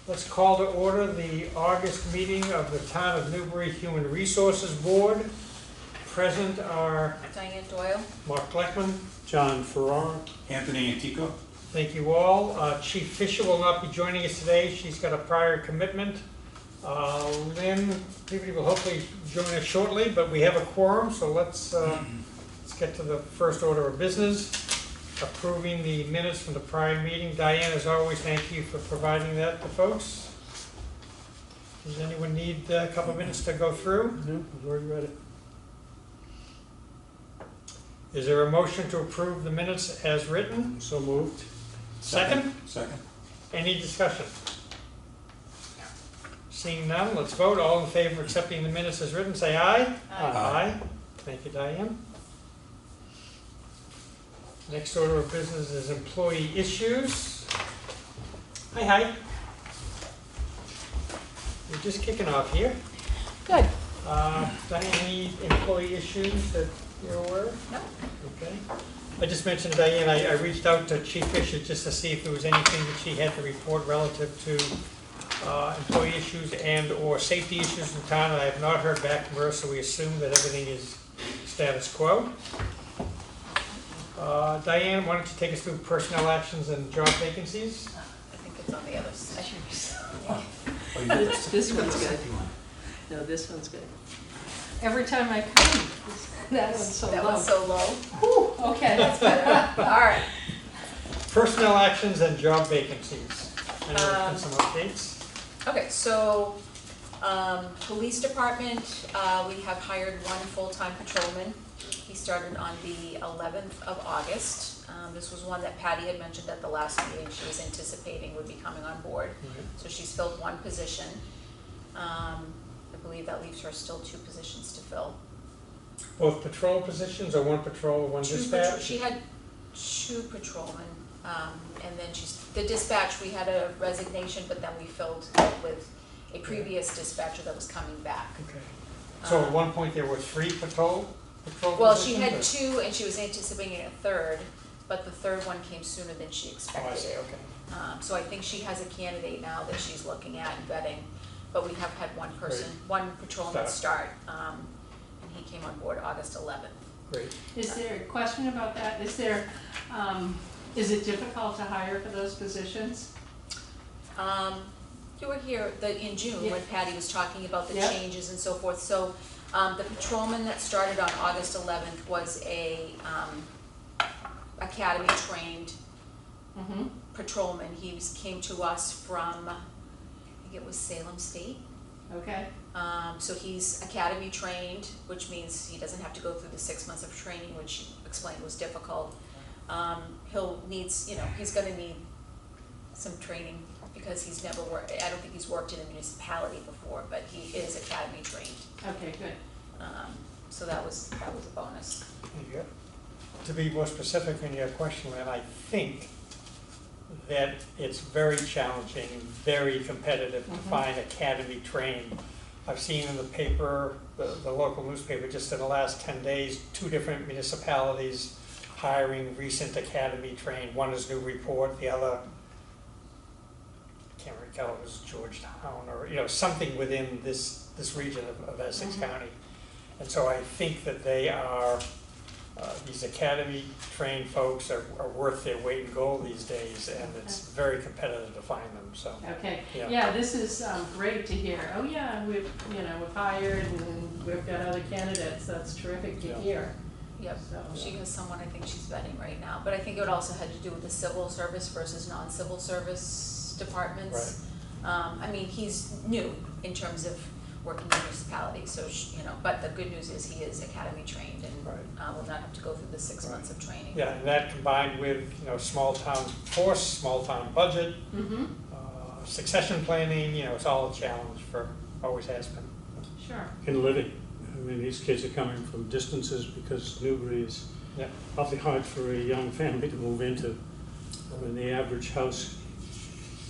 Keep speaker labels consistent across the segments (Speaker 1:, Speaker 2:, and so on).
Speaker 1: Let's call to order the August meeting of the Town of Newbury Human Resources Board. Present are
Speaker 2: Diane Doyle.
Speaker 1: Mark Kleckman.
Speaker 3: John Ferrara.
Speaker 4: Anthony Antico.
Speaker 1: Thank you all. Chief Fisher will not be joining us today. She's got a prior commitment. Lynn Peabody will hopefully join us shortly, but we have a quorum, so let's get to the first order of business. Approving the minutes from the prior meeting. Diane, as always, thank you for providing that to folks. Does anyone need a couple of minutes to go through?
Speaker 3: No, I've already read it.
Speaker 1: Is there a motion to approve the minutes as written?
Speaker 3: So moved.
Speaker 1: Second?
Speaker 4: Second.
Speaker 1: Any discussion? Seeing none, let's vote. All in favor of accepting the minutes as written, say aye.
Speaker 3: Aye.
Speaker 1: Thank you, Diane. Next order of business is employee issues. Hi. We're just kicking off here.
Speaker 2: Good.
Speaker 1: Diane, any employee issues that you're aware of?
Speaker 2: No.
Speaker 1: Okay. I just mentioned, Diane, I reached out to Chief Fisher just to see if there was anything that she had to report relative to employee issues and or safety issues in town, and I have not heard back from her, so we assume that everything is status quo. Diane, why don't you take us through personnel actions and job vacancies?
Speaker 2: I think it's on the other side.
Speaker 4: Oh, you did this.
Speaker 5: This one's good. No, this one's good. Every time I come, that one's so
Speaker 2: That
Speaker 5: low.
Speaker 2: one's so low.
Speaker 5: Whew, okay, that's better.
Speaker 2: All right.
Speaker 1: Personnel actions and job vacancies. And there's been some updates.
Speaker 2: Okay, so, police department, we have hired one full-time patrolman. He started on the 11th of August. This was one that Patty had mentioned at the last meeting she was anticipating would be coming on board. So she's filled one position. I believe that leaves her still two positions to fill.
Speaker 1: Both patrol positions or one patrol, one dispatch?
Speaker 2: She had two patrolmen, and then the dispatch, we had a resignation, but then we filled it with a previous dispatcher that was coming back.
Speaker 1: Okay. So at one point there were three patrol
Speaker 2: Well, she
Speaker 1: positions,
Speaker 2: had
Speaker 1: or-
Speaker 2: two, and she was anticipating a third, but the third one came sooner than she
Speaker 1: Oh, I
Speaker 2: expected.
Speaker 1: see, okay.
Speaker 2: So I think she has a candidate now that she's looking at and vetting, but we have had one person, one patrolman start, and he came on board August 11th.
Speaker 1: Great.
Speaker 5: Is there a question about that? Is it difficult to hire for those positions?
Speaker 2: You were here in June when Patty was talking about the
Speaker 5: Yeah.
Speaker 2: changes and so forth. So the patrolman that started on August 11th was a academy trained
Speaker 5: Mm-hmm.
Speaker 2: patrolman. He came to us from, I think it was Salem State.
Speaker 5: Okay,
Speaker 2: So he's academy trained, which means he doesn't have to go through the 6 months of training, which she explained was difficult. He's gonna need some training because he's never worked, I don't think he's worked in a municipality before, but he is academy trained.
Speaker 5: okay, good.
Speaker 2: So that was a bonus.
Speaker 1: Yeah. To be more specific in your question, and I think that it's very challenging, very competitive to find academy trained. I've seen in the paper, the local newspaper, just in the last 10 days, 2 different municipalities hiring recent academy trained. One is Newburyport, the other, I can't recall, it was Georgetown or, something within this region of Essex County. And so I think that they are, these academy-trained folks are worth their weight in gold these days, and it's very competitive to find them, so.
Speaker 5: Okay,
Speaker 1: Yeah.
Speaker 5: yeah, this is great to hear. Oh, yeah, we've hired and we've got other candidates. That's terrific to
Speaker 1: Yeah.
Speaker 5: hear.
Speaker 2: Yep,
Speaker 5: So,
Speaker 2: she has someone I think she's vetting right now, but I think it also had to do with the civil service versus non-civil service departments. He's new in terms of working in municipalities, so, but the good news is he is academy trained and will not have to go through the 6 months of training.
Speaker 1: Yeah, and that combined with, small town force, small town budget, succession planning, it's all a challenge always has been.
Speaker 5: Sure.
Speaker 3: In living. I mean, these kids are coming from distances because Newbury is
Speaker 1: Yeah.
Speaker 3: awfully hard for a young family to move into. I mean, the average house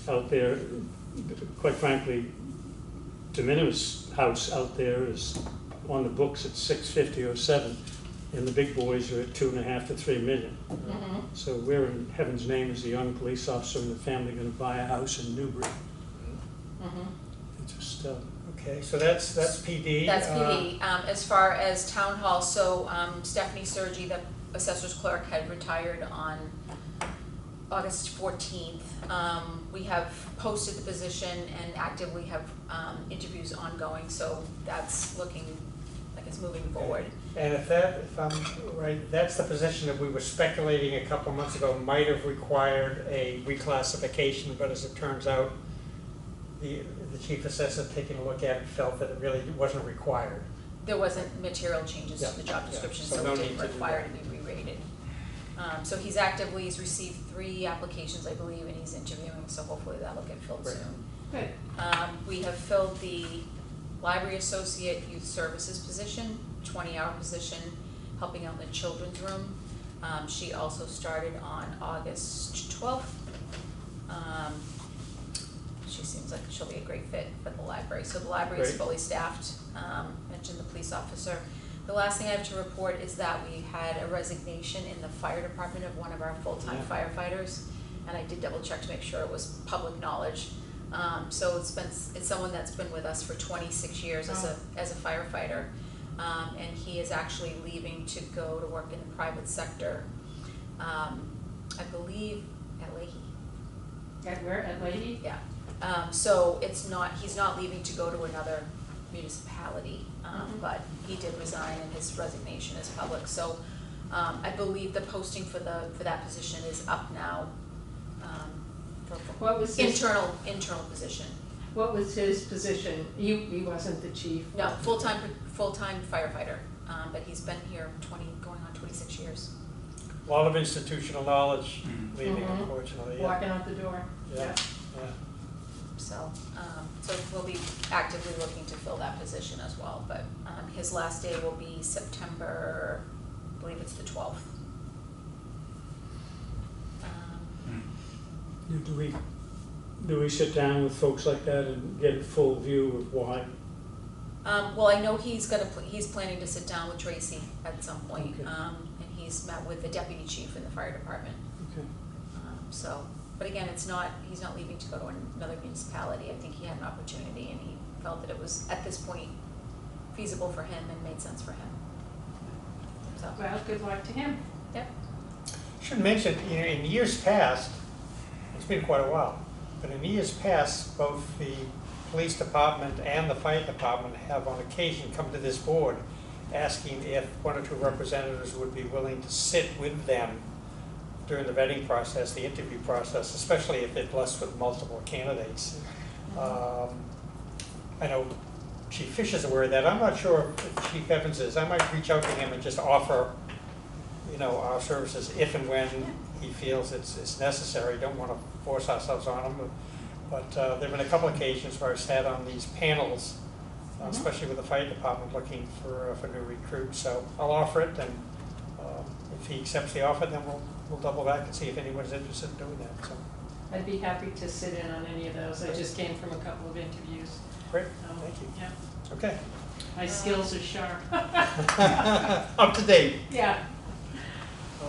Speaker 3: out there, quite frankly, de minimis house out there is on the books at $650 or $7, and the big boys are at $2.5 to $3 million. So where in heaven's name is a young police officer and the family going to buy a house in Newbury? It's just,
Speaker 1: Okay, so that's PD.
Speaker 2: That's PD. As far as town hall, so Stephanie Sergi, the assessor's clerk, had retired on August 14th. We have posted the position and actively have interviews ongoing, so that's looking like it's moving forward.
Speaker 1: And if I'm right, that's the position that we were speculating a couple months ago might have required a reclassification, but as it turns out, the chief assessor taking a look at it felt that it really wasn't required.
Speaker 2: There wasn't material changes
Speaker 1: Yeah,
Speaker 2: to the job
Speaker 1: yeah,
Speaker 2: description,
Speaker 1: so
Speaker 2: so
Speaker 1: no
Speaker 2: it
Speaker 1: need
Speaker 2: didn't
Speaker 1: to do
Speaker 2: require
Speaker 1: that.
Speaker 2: to be re-rated. So he's received 3 applications, I believe, and he's interviewing, so hopefully that'll get filled
Speaker 1: Great.
Speaker 2: soon.
Speaker 5: Good.
Speaker 2: We have filled the library associate youth services position, 20-hour position, helping out in the children's room. She also started on August 12th. She seems like she'll be a great fit for the library. So the library is
Speaker 1: Great.
Speaker 2: fully staffed. Mentioned the police officer. The last thing I have to report is that we had a resignation in the fire department of one of our full-time
Speaker 1: Yeah.
Speaker 2: firefighters, and I did double check to make sure it was public knowledge. So it's someone that's been with us for 26 years as a firefighter, and he is actually leaving to go to work in the private sector. I believe at Leahy.
Speaker 5: At where, at Lady?
Speaker 2: Yeah. So he's not leaving to go to another municipality, but he did resign and his resignation is public. So I believe the posting for that position is up now.
Speaker 5: What was his,
Speaker 2: Internal position.
Speaker 5: what was his position? He wasn't the chief?
Speaker 2: No, full-time firefighter, but he's been here going on 26 years.
Speaker 1: A lot of institutional knowledge leaving,
Speaker 5: Mhm.
Speaker 1: unfortunately. Yeah.
Speaker 5: Walking out the door?
Speaker 1: Yeah.
Speaker 2: So we'll be actively looking to fill that position as well, but his last day will be September, I believe it's the 12th.
Speaker 3: do we sit down with folks like that and get a full view of why?
Speaker 2: Well, I know he's planning to sit down with Tracy at some point,
Speaker 3: Okay.
Speaker 2: and he's met with the deputy chief in the fire department.
Speaker 3: Okay.
Speaker 2: But again, he's not leaving to go to another municipality. I think he had an opportunity and he felt that it was, at this point, feasible for him and made sense for him. So,
Speaker 5: Well, good luck to him.
Speaker 2: yep.
Speaker 1: Should mention, in years past, it's been quite a while, but in years past, both the police department and the fire department have on occasion come to this board asking if 1 or 2 representatives would be willing to sit with them during the vetting process, the interview process, especially if they're blessed with multiple candidates. I know Chief Fish is aware of that. I'm not sure if Chief Evans is. I might reach out to him and just offer, our services if and when he feels it's necessary. Don't want to force ourselves on him. But there've been a couple occasions where I've sat on these panels, especially with the fire department looking for new recruits. So I'll offer it, and if he accepts the offer, then we'll double back and see if anyone's interested in doing that. So
Speaker 5: I'd be happy to sit in on any of those. I just came from a couple of interviews.
Speaker 1: great,
Speaker 5: So,
Speaker 1: thank you.
Speaker 5: Yeah,
Speaker 1: Okay,
Speaker 5: my skills are sharp.
Speaker 1: up to date.
Speaker 5: Yeah.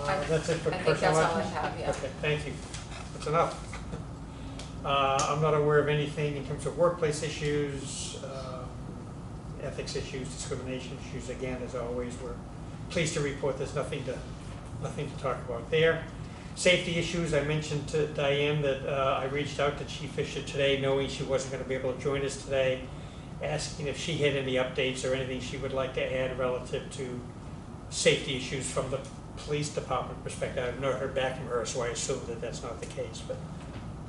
Speaker 1: That's it for
Speaker 2: I think
Speaker 1: personal
Speaker 2: that's all I
Speaker 1: actions?
Speaker 2: have, yeah.
Speaker 1: Okay, thank you. That's enough. I'm not aware of anything in terms of workplace issues, ethics issues, discrimination issues. Again, as always, we're pleased to report there's nothing to talk about there. Safety issues, I mentioned to Diane that I reached out to Chief Fisher today, knowing she wasn't going to be able to join us today, asking if she had any updates or anything she would like to add relative to safety issues from the police department perspective. I've not heard back from her, so I assume that that's not the case, but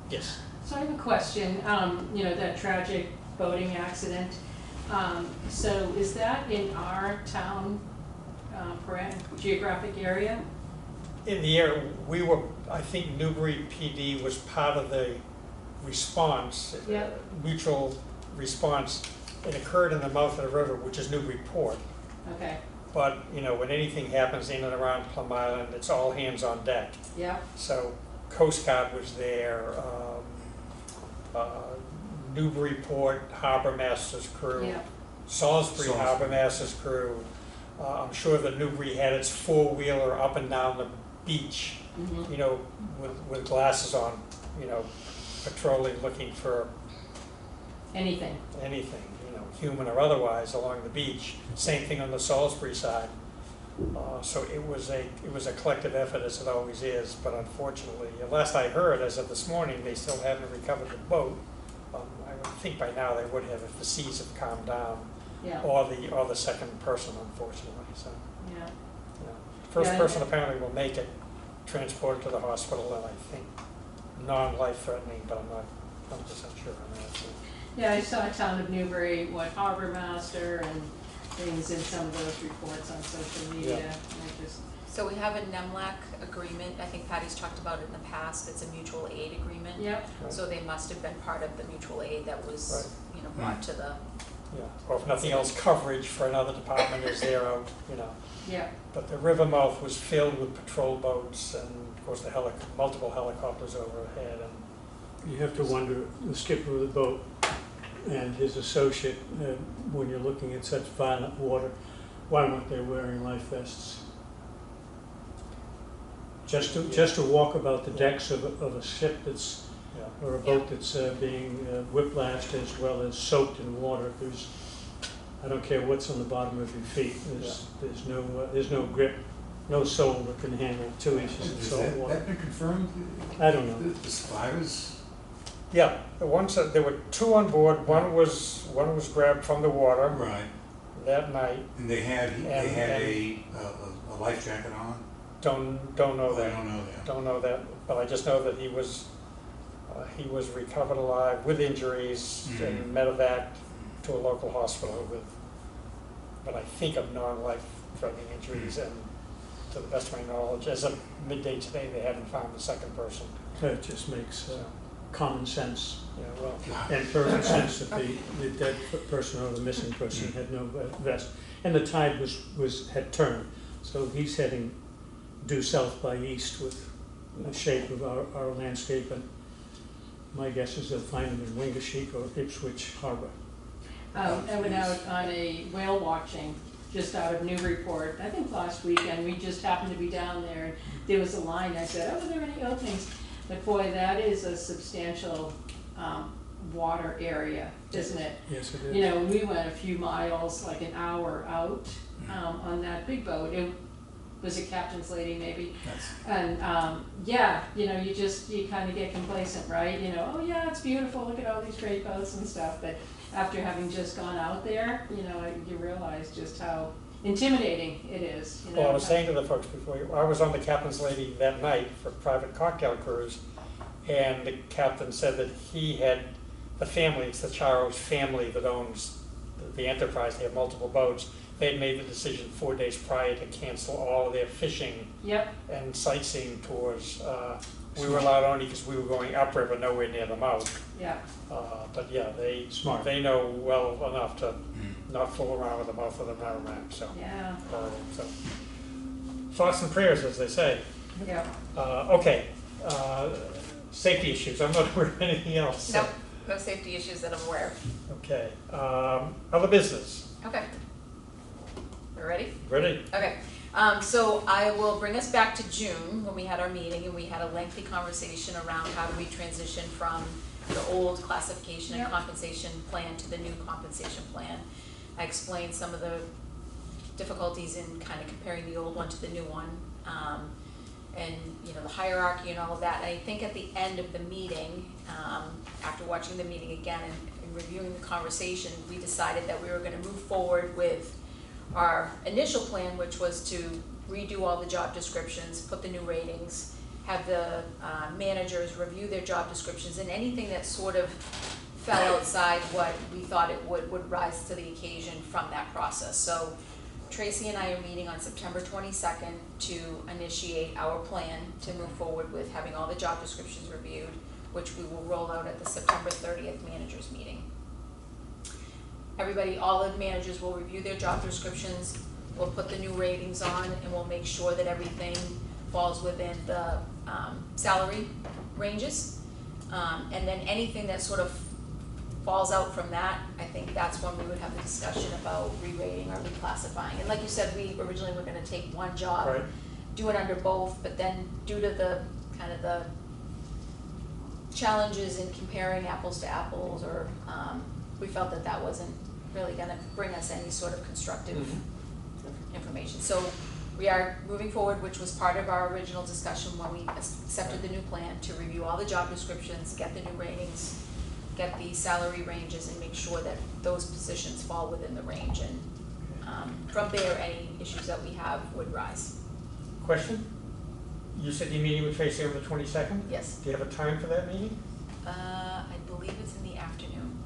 Speaker 1: yes.
Speaker 5: So I have a question, that tragic boating accident. So is that in our town geographic area?
Speaker 1: In the area, I think Newbury PD was part of the response,
Speaker 5: Yeah.
Speaker 1: mutual response. It occurred in the mouth of the river, which is Newbury Port.
Speaker 5: Okay,
Speaker 1: But, when anything happens in and around Plum Island, it's all hands on deck.
Speaker 5: yeah,
Speaker 1: So Coast Guard was there, Newburyport Harbor Master's crew,
Speaker 5: yeah,
Speaker 1: Salisbury Harbor Master's crew. I'm sure that Newbury had its four-wheeler up and down the beach,
Speaker 5: mhm,
Speaker 1: with glasses on, patrolling, looking for
Speaker 5: anything.
Speaker 1: anything, you know, human or otherwise, along the beach. Same thing on the Salisbury side. So it was a collective effort, as it always is, but unfortunately, last I heard, as of this morning, they still haven't recovered the boat. I would think by now they would have if the seas have calmed down,
Speaker 5: Yeah,
Speaker 1: or the second person, unfortunately, so.
Speaker 5: yeah.
Speaker 1: Yeah. First
Speaker 5: Yeah,
Speaker 1: person apparently will make it, transported to the hospital, and I think non-life threatening, but I'm not 100% sure on that, so.
Speaker 5: Yeah, I saw Town of Newbury, Harbor Master and things in some of those reports on social media.
Speaker 1: Yeah.
Speaker 5: And I just,
Speaker 2: So we have a NEMLAC agreement, I think Patty's talked about it in the past, it's a mutual aid agreement.
Speaker 5: yep,
Speaker 1: Right.
Speaker 2: So they must have been part of the mutual aid that was, you know, brought to the,
Speaker 1: Yeah, or if nothing else, coverage for another department is there out, you know.
Speaker 5: yep,
Speaker 1: But the river mouth was filled with patrol boats and, of course, the multiple helicopters overhead, and
Speaker 3: You have to wonder, the skipper of the boat and his associate, when you're looking at such violent water, why weren't they wearing life vests? Just to walk about the decks of a ship that's,
Speaker 1: yeah.
Speaker 3: or a boat that's being whiplashed as well as soaked in water, I don't care what's on the bottom of your feet, there's no grip, no sole that can handle 2 inches of
Speaker 4: Has
Speaker 3: salt water.
Speaker 4: that been confirmed?
Speaker 3: I don't know.
Speaker 4: The survivors?
Speaker 1: Yeah, the ones that, there were 2 on board, one was grabbed from the water
Speaker 4: Right.
Speaker 1: that night,
Speaker 4: And they had
Speaker 1: And-
Speaker 4: a life jacket on?
Speaker 1: don't know
Speaker 4: Oh, I
Speaker 1: that.
Speaker 4: don't know that.
Speaker 1: Don't know that, but I just know that he was recovered alive with injuries and medevaced to a local hospital with, but I think of non-life threatening injuries, and to the best of my knowledge, as of midday today, they haven't found the second person.
Speaker 3: It just makes common sense
Speaker 1: Yeah, well,
Speaker 3: and perfect sense that the dead person or the missing person had no vest. And the tide had turned, so he's heading due south by east with the shape of our landscape, and my guess is they'll find him in Wingasheek or Ipswich Harbor.
Speaker 5: I went out on a whale watching just out of Newburyport, I think last weekend, we just happened to be down there, and there was a line, I said, oh, are there any openings? But boy, that is a substantial, water area, isn't it?
Speaker 3: Yes, it is.
Speaker 5: You know, we went a few miles, like an hour out, on that big boat, it was a captain's lady maybe, and, yeah, you know, you kinda get complacent, right? You know, oh yeah, it's beautiful, look at all these great boats and stuff, but after having just gone out there, you know, you realize just how intimidating it is, you know.
Speaker 1: well, I was saying to the folks before, I was on the captain's lady that night for a private cocktail cruise, and the captain said that he had, the family, it's the Charo's family that owns the Enterprise, they have multiple boats. They had made the decision 4 days prior to cancel all of their fishing
Speaker 5: Yep,
Speaker 1: and sightseeing tours. We were allowed only because we were going upriver, nowhere near the mouth.
Speaker 5: yeah,
Speaker 1: But yeah,
Speaker 3: Smart.
Speaker 1: they know well enough to not fool around with the mouth of the Merrimack, so.
Speaker 5: yeah,
Speaker 1: So, thoughts and prayers, as they say.
Speaker 5: yeah.
Speaker 1: Okay, safety issues, I'm not aware of anything else.
Speaker 2: nope, no safety issues that I'm aware of.
Speaker 1: Okay, other business,
Speaker 2: Okay. We're ready?
Speaker 1: ready?
Speaker 2: Okay, so I will bring us back to June, when we had our meeting, and we had a lengthy conversation around how do we transition from the old classification and
Speaker 5: Yep.
Speaker 2: compensation plan to the new compensation plan. I explained some of the difficulties in kind of comparing the old one to the new one, and, you know, the hierarchy and all of that. And I think at the end of the meeting, after watching the meeting again and reviewing the conversation, we decided that we were gonna move forward with our initial plan, which was to redo all the job descriptions, put the new ratings, have the managers review their job descriptions, and anything that sort of fell outside what we thought it would rise to the occasion from that process. So Tracy and I are meeting on September 22nd to initiate our plan to move forward with having all the job descriptions reviewed, which we will roll out at the September 30th managers meeting. Everybody, all the managers will review their job descriptions, we'll put the new ratings on, and we'll make sure that everything falls within the salary ranges. And then anything that sort of falls out from that, I think that's when we would have the discussion about re-rating or reclassifying. And like you said, we originally were gonna take one job,
Speaker 1: Right.
Speaker 2: do it under both, but then due to the kind of the challenges in comparing apples to apples or we felt that that wasn't really gonna bring us any sort of constructive information. So we are moving forward, which was part of our original discussion when we accepted the new plan, to review all the job descriptions, get the new ratings, get the salary ranges, and make sure that those positions fall within the range. And from there, any issues that we have would rise.
Speaker 1: Question? You said you're meeting with Tracy on the 22nd?
Speaker 2: Yes.
Speaker 1: Do you have a time for that meeting?
Speaker 2: I believe it's in the afternoon.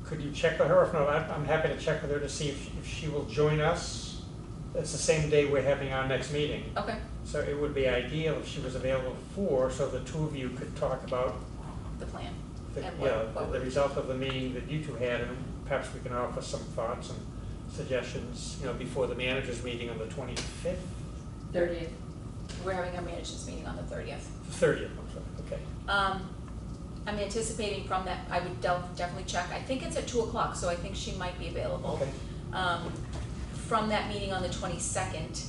Speaker 1: Could you check with her? If not, I'm happy to check with her to see if she will join us. It's the same day we're having our next meeting.
Speaker 2: Okay.
Speaker 1: So it would be ideal if she was available so the two of you could talk about
Speaker 2: The plan.
Speaker 1: the,
Speaker 2: And
Speaker 1: yeah,
Speaker 2: what
Speaker 1: the
Speaker 2: would-
Speaker 1: result of the meeting that you two had, and perhaps we can offer some thoughts and suggestions, before the managers' meeting on the 25th,
Speaker 5: 30th.
Speaker 2: We're having our managers meeting on the 30th.
Speaker 1: 30th, I'm sorry, okay.
Speaker 2: I'm anticipating from that, I would definitely check. I think it's at 2 o'clock, so I think she might be available.
Speaker 1: Okay.
Speaker 2: From that meeting on the 22nd,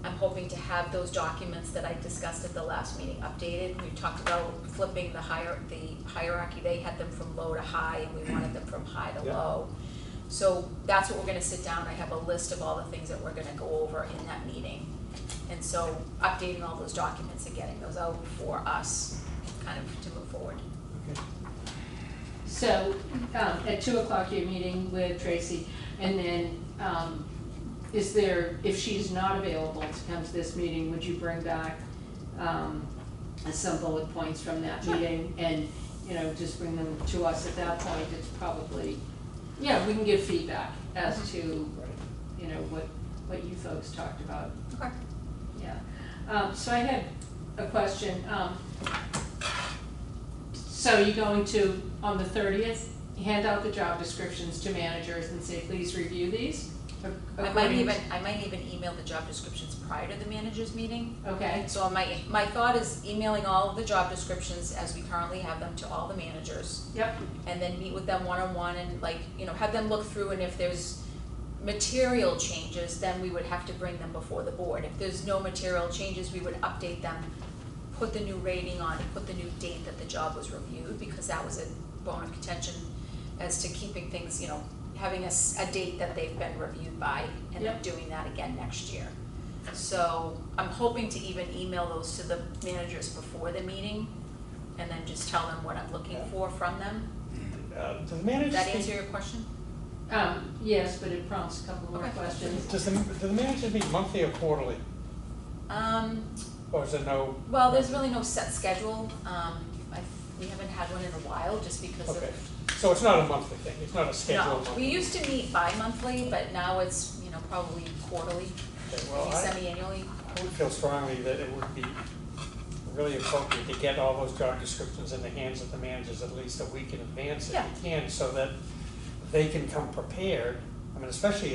Speaker 2: I'm hoping to have those documents that I discussed at the last meeting updated. We talked about flipping the hierarchy. They had them from low to high, and we wanted them from high to
Speaker 1: Yeah.
Speaker 2: low. So that's what we're gonna sit down. I have a list of all the things that we're gonna go over in that meeting. And so updating all those documents and getting those out for us, kind of to move forward.
Speaker 1: Okay.
Speaker 5: So, at 2 o'clock, you're meeting with Tracy, and then, is there, if she's not available to come to this meeting, would you bring back, some bullet points from that meeting? And, just bring them to us at that point. It's probably, yeah, we can give feedback as to,
Speaker 1: Right.
Speaker 5: what you folks talked about.
Speaker 2: Okay.
Speaker 5: Yeah, so I had a question. So you're going to, on the 30th, hand out the job descriptions to managers and say, please review these?
Speaker 2: I might even email the job descriptions prior to the managers meeting.
Speaker 5: Okay,
Speaker 2: So my thought is emailing all of the job descriptions as we currently have them to all the managers,
Speaker 5: yep,
Speaker 2: and then meet with them one-on-one and have them look through, and if there's material changes, then we would have to bring them before the board. If there's no material changes, we would update them, put the new rating on, and put the new date that the job was reviewed, because that was a bone of contention as to keeping things, having a date that they've been reviewed by, and then
Speaker 5: Yep.
Speaker 2: doing that again next year. So I'm hoping to even email those to the managers before the meeting, and then just tell them what I'm looking for from them.
Speaker 1: Do the
Speaker 2: Does
Speaker 1: managers
Speaker 2: that answer
Speaker 1: meet,
Speaker 2: your question?
Speaker 5: yes, but it prompts a couple more
Speaker 2: Okay.
Speaker 5: questions.
Speaker 1: do the managers meet monthly or quarterly? Or is there no?
Speaker 2: Well, there's really no set schedule. We haven't had one in a while, just because
Speaker 1: Okay,
Speaker 2: of.
Speaker 1: so it's not a monthly thing, it's not a scheduled
Speaker 2: No,
Speaker 1: monthly?
Speaker 2: we used to meet bi-monthly, but now it's, probably quarterly,
Speaker 1: Okay, well,
Speaker 2: maybe
Speaker 1: I
Speaker 2: semi-annually.
Speaker 1: would feel strongly that it would be really appropriate to get all those job descriptions in the hands of the managers at least a week in advance if
Speaker 2: Yeah.
Speaker 1: you can, so that they can come prepared. I mean, especially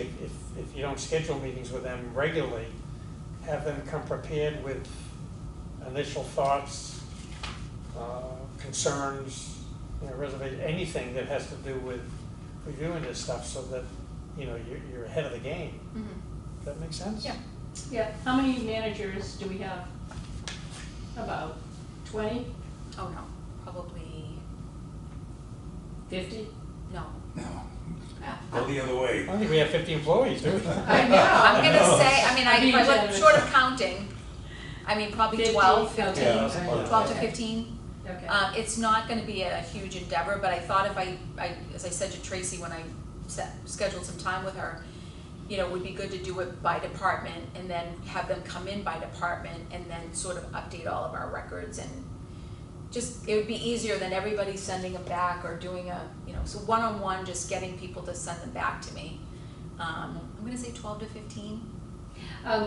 Speaker 1: if you don't schedule meetings with them regularly, have them come prepared with initial thoughts, concerns, reservation, anything that has to do with reviewing this stuff, so that, you're ahead of the game.
Speaker 2: Mhm.
Speaker 1: Does that make sense?
Speaker 2: Yeah.
Speaker 5: Yeah, how many managers do we have? About 20,
Speaker 2: Oh, no, probably,
Speaker 5: 50?
Speaker 2: no.
Speaker 4: No,
Speaker 2: Yeah.
Speaker 4: go the other way.
Speaker 1: I don't think we have 50 employees, do we?
Speaker 5: I know.
Speaker 2: I'm gonna
Speaker 4: No.
Speaker 2: say,
Speaker 5: I'm being
Speaker 2: if I look
Speaker 5: generous.
Speaker 2: short of counting, probably
Speaker 5: 50,
Speaker 2: 12,
Speaker 5: okay.
Speaker 2: 15,
Speaker 4: Yeah, that's about
Speaker 2: 12 to
Speaker 5: Okay.
Speaker 2: 15.
Speaker 5: Okay.
Speaker 2: It's not gonna be a huge endeavor, but I thought if I, as I said to Tracy when I scheduled some time with her, it would be good to do it by department, and then have them come in by department, and then sort of update all of our records, and just, it would be easier than everybody sending them back or doing so one-on-one, just getting people to send them back to me. I'm gonna say 12 to 15.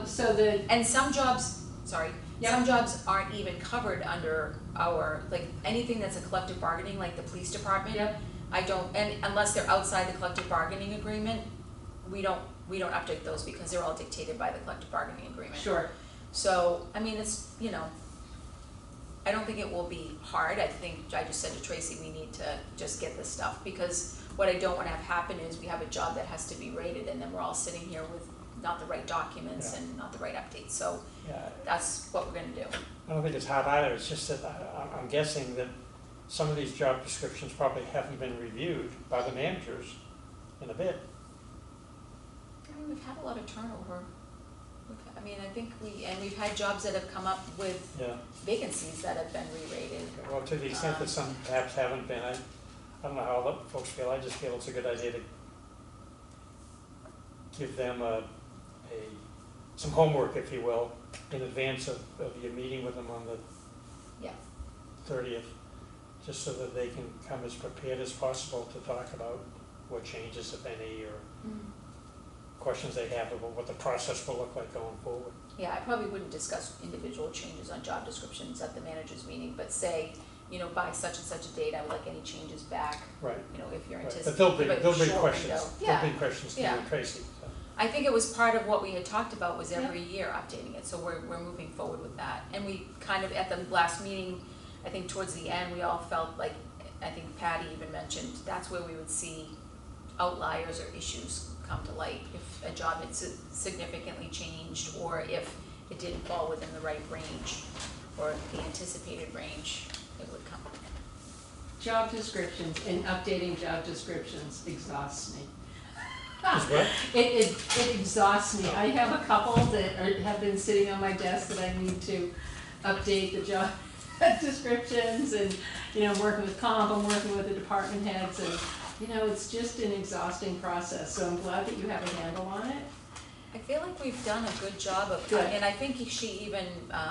Speaker 5: So the,
Speaker 2: And some jobs, sorry,
Speaker 5: Yep.
Speaker 2: some jobs aren't even covered under our, anything that's a collective bargaining, like the police department.
Speaker 5: Yep.
Speaker 2: I don't, and unless they're outside the collective bargaining agreement, we don't update those, because they're all dictated by the collective bargaining agreement.
Speaker 5: sure,
Speaker 2: So, it's, I don't think it will be hard. I just said to Tracy, we need to just get this stuff, because what I don't wanna have happen is we have a job that has to be rated, and then we're all sitting here with not the right documents
Speaker 1: Yeah.
Speaker 2: and not the right updates, so
Speaker 1: Yeah,
Speaker 2: that's what we're gonna do.
Speaker 1: I don't think it's hard either, it's just that I'm guessing that some of these job descriptions probably haven't been reviewed by the managers in a bit.
Speaker 2: I mean, we've had a lot of turnover. I mean, I think we've had jobs that have come up with
Speaker 1: Yeah.
Speaker 2: vacancies that have been re-rated.
Speaker 1: Well, to the extent that some perhaps haven't been, I don't know how other folks feel, I just feel it's a good idea to give them some homework, if you will, in advance of your meeting with them on the
Speaker 2: Yeah.
Speaker 1: 30th, just so that they can come as prepared as possible to talk about what changes, if any, or questions they have about what the process will look like going forward.
Speaker 2: Yeah, I probably wouldn't discuss individual changes on job descriptions at the managers meeting, but say, you know, by such and such a date, I would like any changes back,
Speaker 1: Right.
Speaker 2: you know, if you're
Speaker 1: Right.
Speaker 2: anticipating.
Speaker 1: But they'll bring
Speaker 2: short
Speaker 1: questions,
Speaker 2: window.
Speaker 1: they'll
Speaker 2: Yeah.
Speaker 1: bring questions to you
Speaker 2: Yeah.
Speaker 1: and Tracy, so.
Speaker 2: I think it was part of what we had talked about was every year updating it, so we're moving forward with that. And we kind of, at the last meeting, I think towards the end, we all felt like, I think Patty even mentioned, that's where we would see outliers or issues come to light. If a job had significantly changed, or if it didn't fall within the right range, or the anticipated range, it would come.
Speaker 5: Job descriptions and updating job descriptions exhausts me.
Speaker 1: Is what?
Speaker 5: It exhausts me. I have a couple that have been sitting on my desk that I need to update the job descriptions, and, you know, I'm working with comp, I'm working with the department heads, and, you know, it's just an exhausting process, so I'm glad that you have a handle on it.
Speaker 2: I feel like we've done a good job of,
Speaker 5: Good.
Speaker 2: and I think she even,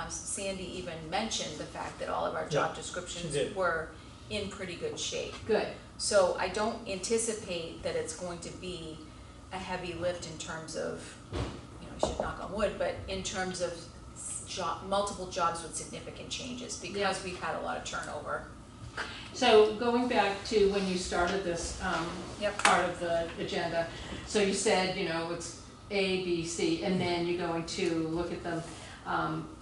Speaker 2: Sandy even mentioned the fact that all of our job
Speaker 1: Yeah,
Speaker 2: descriptions
Speaker 1: she did.
Speaker 2: were in pretty good shape.
Speaker 5: Good.
Speaker 2: So I don't anticipate that it's going to be a heavy lift in terms of, you know, I should knock on wood, but in terms of multiple jobs with significant changes, because
Speaker 5: Yeah.
Speaker 2: we've had a lot of turnover.
Speaker 5: So going back to when you started this
Speaker 2: Yep.
Speaker 5: part of the agenda, so you said, you know, it's A, B, C, and then you're going to look at them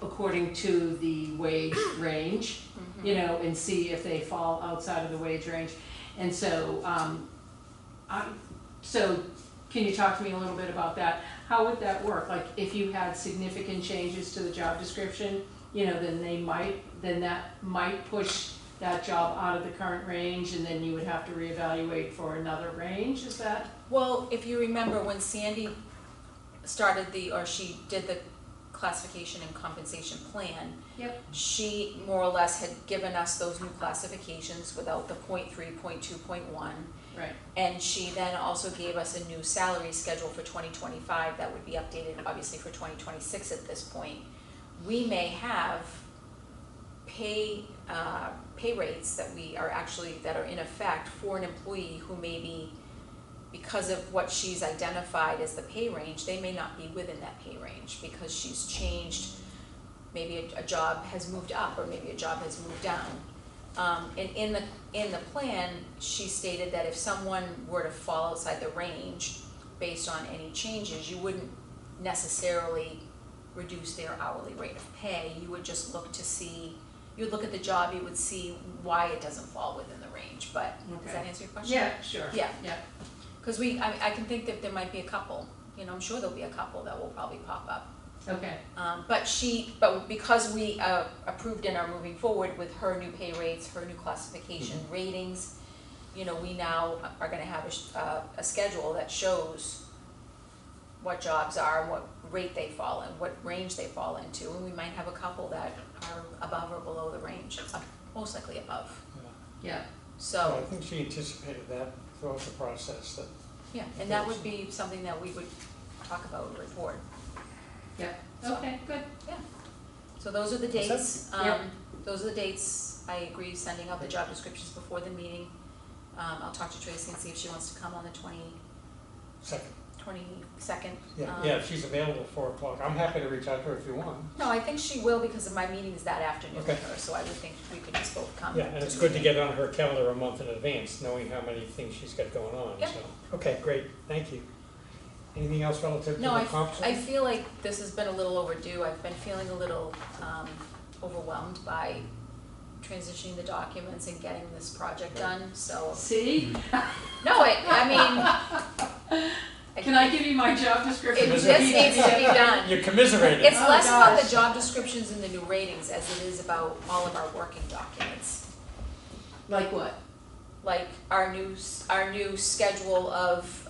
Speaker 5: according to the wage range, you know, and see if they fall outside of the wage range. And so, so can you talk to me a little bit about that? How would that work? Like, if you had significant changes to the job description, you know, then that might push that job out of the current range, and then you would have to reevaluate for another range, is that?
Speaker 2: Well, if you remember when Sandy started she did the classification and compensation plan,
Speaker 5: Yep.
Speaker 2: she more or less had given us those new classifications without the .3, .2, .1.
Speaker 5: Right.
Speaker 2: And she then also gave us a new salary schedule for 2025 that would be updated obviously for 2026 at this point. We may have pay rates that are in effect for an employee who may be, because of what she's identified as the pay range, they may not be within that pay range because she's changed, maybe a job has moved up or maybe a job has moved down. And in the plan, she stated that if someone were to fall outside the range based on any changes, you wouldn't necessarily reduce their hourly rate of pay. You would just look to see, you would look at the job, you would see why it doesn't fall within the range. But does that answer your question?
Speaker 5: Yeah, sure.
Speaker 2: Yeah.
Speaker 5: Yeah.
Speaker 2: Because I can think that there might be a couple, you know, I'm sure there'll be a couple that will probably pop up.
Speaker 5: Okay.
Speaker 2: But because we approved and are moving forward with her new pay rates, her new classification ratings, you know, we now are gonna have a schedule that shows what jobs are, what rate they fall in, what range they fall into, and we might have a couple that are above or below the range, most likely above.
Speaker 5: Yeah.
Speaker 1: So I
Speaker 2: So,
Speaker 1: think she anticipated that throughout the process, that
Speaker 2: yeah, and that would be something that we would talk about and report.
Speaker 5: Yeah.
Speaker 2: So-
Speaker 5: Okay, good.
Speaker 2: So those are the
Speaker 1: What's that?
Speaker 2: dates.
Speaker 5: Yep.
Speaker 2: Those are the dates. I agree, sending out the job descriptions before the meeting. I'll talk to Tracy and see if she wants to come on the
Speaker 1: second,
Speaker 2: 22nd.
Speaker 1: yeah, if she's available 4 o'clock, I'm happy to reach out to her if you want.
Speaker 2: No, I think she will because of my meeting is that afternoon
Speaker 1: Okay.
Speaker 2: with her, so I would think we could just both come.
Speaker 1: Yeah, and it's good to get on her calendar a month in advance, knowing how many things she's got going on,
Speaker 2: Yep.
Speaker 1: so. Okay, great, thank you. Anything else relative to
Speaker 2: No,
Speaker 1: the comp?
Speaker 2: I feel like this has been a little overdue. I've been feeling a little overwhelmed by transitioning the documents and getting this project done, so.
Speaker 5: See?
Speaker 2: No, I mean.
Speaker 5: Can I give you my job description?
Speaker 2: It just needs to be done.
Speaker 1: You're commiserating.
Speaker 2: It's
Speaker 5: Oh,
Speaker 2: less about
Speaker 5: gosh.
Speaker 2: the job descriptions and the new ratings as it is about all of our working documents.
Speaker 5: Like what?
Speaker 2: Like our new schedule of,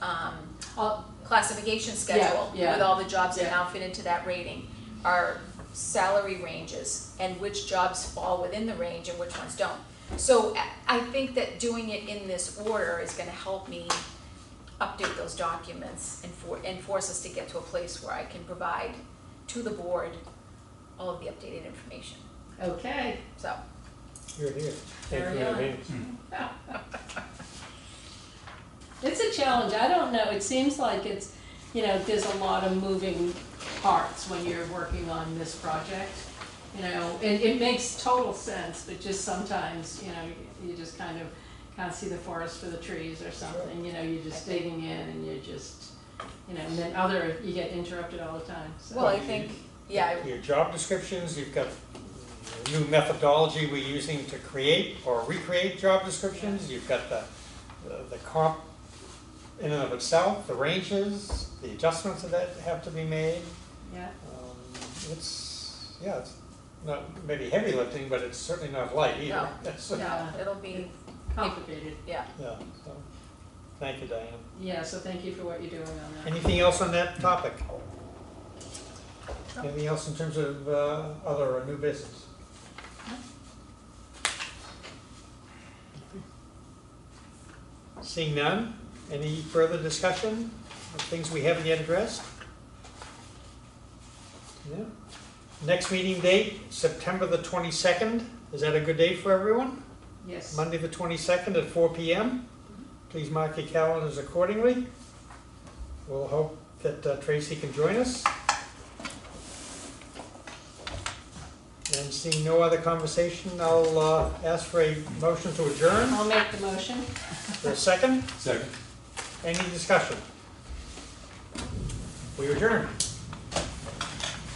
Speaker 5: Oh,
Speaker 2: classification schedule
Speaker 5: yeah.
Speaker 2: with all the jobs that
Speaker 5: Yeah.
Speaker 2: now fit into that rating, our salary ranges and which jobs fall within the range and which ones don't. So I think that doing it in this order is gonna help me update those documents and force us to get to a place where I can provide to the board all of the updated information.
Speaker 5: okay.
Speaker 2: So,
Speaker 1: Here, thank you
Speaker 5: Carry
Speaker 1: in
Speaker 5: on.
Speaker 1: advance.
Speaker 5: It's a challenge, I don't know, it seems like it's, there's a lot of moving parts when you're working on this project. And it makes total sense, but just sometimes, you just kind of can't see the forest for the trees or something, you're just digging in and you're just, and then you get interrupted all the time, so.
Speaker 2: well, I think, yeah,
Speaker 1: Your job descriptions, you've got the new methodology we're using to create or recreate job descriptions, you've got the comp in and of itself, the ranges, the adjustments that have to be made.
Speaker 5: Yeah,
Speaker 1: It's not maybe heavy lifting, but it's certainly not light either.
Speaker 2: no,
Speaker 1: That's-
Speaker 2: no, it'll be,
Speaker 5: complicated,
Speaker 2: yeah.
Speaker 1: Yeah, so, thank you, Diane.
Speaker 5: yeah, so thank you for what you're doing on that.
Speaker 1: Anything else on that topic?
Speaker 2: No.
Speaker 1: Anything else in terms of other or new business? Seeing none, any further discussion of things we haven't yet addressed? Yeah. Next meeting date, September the 22nd. Is that a good date for everyone?
Speaker 5: Yes.
Speaker 1: Monday the 22nd at 4 p.m. Please mark your calendars accordingly. We'll hope that Tracy can join us. And seeing no other conversation, I'll ask for a motion to adjourn.
Speaker 5: I'll make the motion.
Speaker 1: For a second,
Speaker 4: Second.
Speaker 1: any discussion? We adjourn.